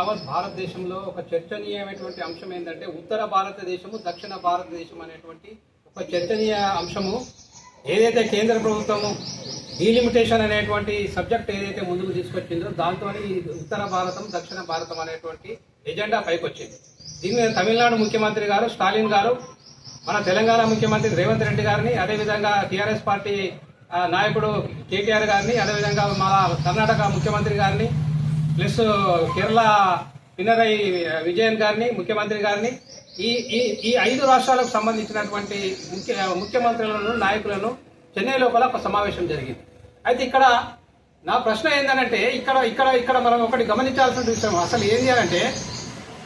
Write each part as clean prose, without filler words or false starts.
యావత్ భారతదేశంలో ఒక చర్చనీయమైనటువంటి అంశం ఏంటంటే ఉత్తర భారతదేశము దక్షిణ భారతదేశం అనేటువంటి ఒక చర్చనీయ అంశము. ఏదైతే కేంద్ర ప్రభుత్వము డీలిమిటేషన్ అనేటువంటి సబ్జెక్ట్ ఏదైతే ముందుకు తీసుకొచ్చిందో దాంతో ఉత్తర భారతం దక్షిణ భారతం అనేటువంటి ఎజెండా పైకి వచ్చింది. దీని మీద తమిళనాడు ముఖ్యమంత్రి గారు స్టాలిన్ గారు, మన తెలంగాణ ముఖ్యమంత్రి రేవంత్ రెడ్డి గారిని, అదేవిధంగా టీఆర్ఎస్ పార్టీ నాయకుడు కేటీఆర్ గారిని, అదేవిధంగా మన కర్ణాటక ముఖ్యమంత్రి గారిని, ప్లస్ కేరళ పినరయి విజయన్ గారిని ముఖ్యమంత్రి గారిని, ఈ 5 రాష్ట్రాలకు సంబంధించినటువంటి ముఖ్యమంత్రులను నాయకులను చెన్నై లోపల ఒక సమావేశం జరిగింది. అయితే ఇక్కడ నా ప్రశ్న ఏంటంటే ఇక్కడ మనం ఒకటి గమనించాల్సిన విషయం అసలు ఏంటి అంటే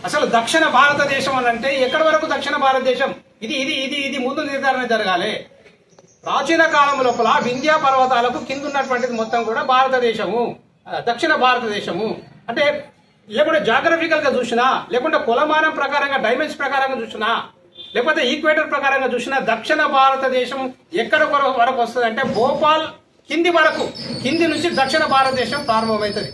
అసలు దక్షిణ భారతదేశం అని అంటే ఎక్కడి వరకు దక్షిణ భారతదేశం ఇది ముందు నిర్ధారణ జరగాలి. ప్రాచీన కాలం లోపల వింధ్యా పర్వతాలకు కింద ఉన్నటువంటిది మొత్తం కూడా భారతదేశము, దక్షిణ భారతదేశము అంటే లేకుంటే జాగ్రఫికల్ గా చూసినా, లేకుంటే కులమానం ప్రకారంగా డైమెన్స్ ప్రకారంగా చూసినా, లేకపోతే ఈక్వేటర్ ప్రకారంగా చూసినా దక్షిణ భారతదేశం ఎక్కడ వరకు వస్తుంది అంటే భోపాల్ కింది నుంచి దక్షిణ భారతదేశం ప్రారంభమవుతుంది.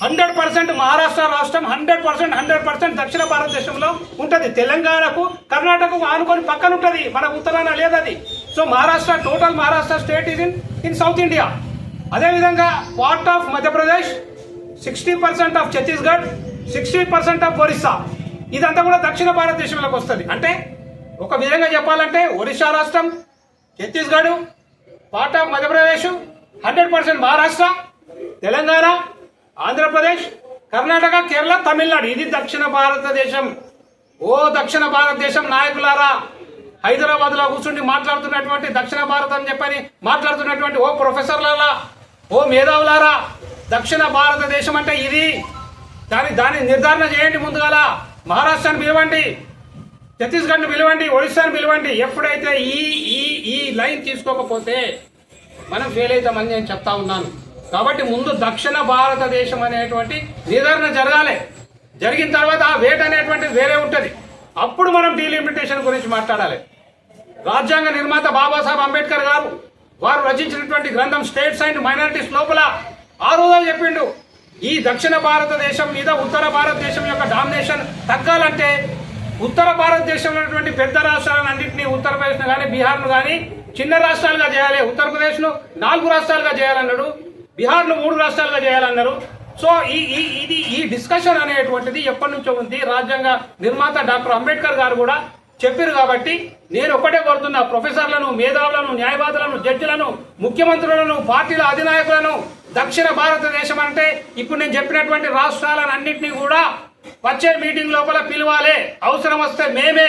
100% మహారాష్ట్ర రాష్ట్రం 100% దక్షిణ భారతదేశంలో ఉంటుంది. తెలంగాణకు కర్ణాటకకు ఆనుకొని పక్కన ఉంటుంది, మన ఉత్తరాన లేదది. So total Maharashtra state is in south India. అదేవిధంగా part of Madhya Pradesh, 60% of Chhattisgarh, 60% of Orissa, ఇదంతా కూడా దక్షిణ భారతదేశంలోకి వస్తుంది. అంటే ఒక విధంగా చెప్పాలంటే ఒరిస్సా రాష్ట్రం, ఛత్తీస్గఢ్, పార్ట్ ఆఫ్ మధ్యప్రదేశ్, 100% మహారాష్ట్ర, తెలంగాణ, ఆంధ్రప్రదేశ్, కర్ణాటక, కేరళ, తమిళనాడు, ఇది దక్షిణ భారతదేశం. ఓ దక్షిణ భారతదేశం నాయకులారా, హైదరాబాద్ లో కూర్చుండి మాట్లాడుతున్నటువంటి దక్షిణ భారతం అని చెప్పని మాట్లాడుతున్నటువంటి ఓ ప్రొఫెసర్లారా, ఓ మేధావులారా, దక్షిణ భారతదేశం అంటే ఇది. దాన్ని నిర్ధారణ చేయండి. ముందుగాల మహారాష్ట్రను పిలవండి, ఛత్తీస్గఢ్ని పిలవండి, ఒడిశాను పిలవండి. ఎప్పుడైతే ఈ లైన్ తీసుకోకపోతే మనం ఫెయిల్ అవుతామని నేను చెప్తా ఉన్నాను. కాబట్టి ముందు దక్షిణ భారతదేశం అనేటువంటి నిర్ధారణ జరగాలి. జరిగిన తర్వాత ఆ వేట్ అనేటువంటిది వేరే ఉంటుంది. అప్పుడు మనం డీలిమిటేషన్ గురించి మాట్లాడాలి. రాజ్యాంగ నిర్మాత బాబాసాహెబ్ అంబేద్కర్ గారు వారు రచించినటువంటి గ్రంథం స్టేట్స్ అండ్ మైనారిటీస్ లోపల ఆ రోజు చెప్పిండు, ఈ దక్షిణ భారతదేశం మీద ఉత్తర భారతదేశం యొక్క డామినేషన్ తగ్గాలంటే ఉత్తర భారతదేశంలో ఉన్నటువంటి పెద్ద రాష్ట్రాలన్నింటినీ, ఉత్తరప్రదేశ్ కానీ బీహార్ను కానీ చిన్న రాష్ట్రాలుగా చేయాలి. ఉత్తరప్రదేశ్ ను 4 రాష్ట్రాలుగా చేయాలన్నాడు, బీహార్ను 3 రాష్ట్రాలుగా చేయాలన్నారు. సో ఈ డిస్కషన్ అనేటువంటిది ఎప్పటి నుంచో ఉంది. రాజ్యాంగ నిర్మాత డాక్టర్ అంబేద్కర్ గారు కూడా చెప్పారు. కాబట్టి నేను ఒకటే కోరుతున్నా, ప్రొఫెసర్లను, మేధావులను, న్యాయవాదులను, జడ్జిలను, ముఖ్యమంత్రులను, పార్టీల అధినాయకులను, దక్షిణ భారతదేశం అంటే ఇప్పుడు నేను చెప్పినటువంటి రాష్ట్రాలన్నింటినీ కూడా వచ్చే మీటింగ్ లోపల పిలవాలి. అవసరం వస్తే మేమే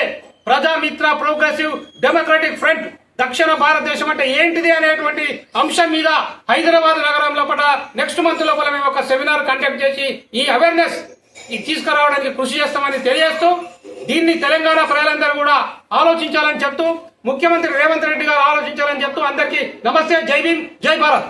ప్రజామిత్ర ప్రోగ్రెసివ్ డెమోక్రటిక్ ఫ్రంట్ దక్షిణ భారతదేశం అంటే ఏంటిది అనేటువంటి అంశం మీద హైదరాబాద్ నగరం లోపల నెక్స్ట్ మంత్ లోపల మేము ఒక సెమినార్ కండక్ట్ చేసి ఈ అవేర్నెస్ తీసుకురావడానికి కృషి చేస్తామని తెలియజేస్తూ, దీన్ని తెలంగాణ ప్రజలందరూ కూడా ఆలోచించాలని చెప్తూ, ముఖ్యమంత్రి రేవంత్ రెడ్డి గారు ఆలోచించాలని చెప్తూ అందరికీ నమస్తే, జై భీమ్, జై భారత్.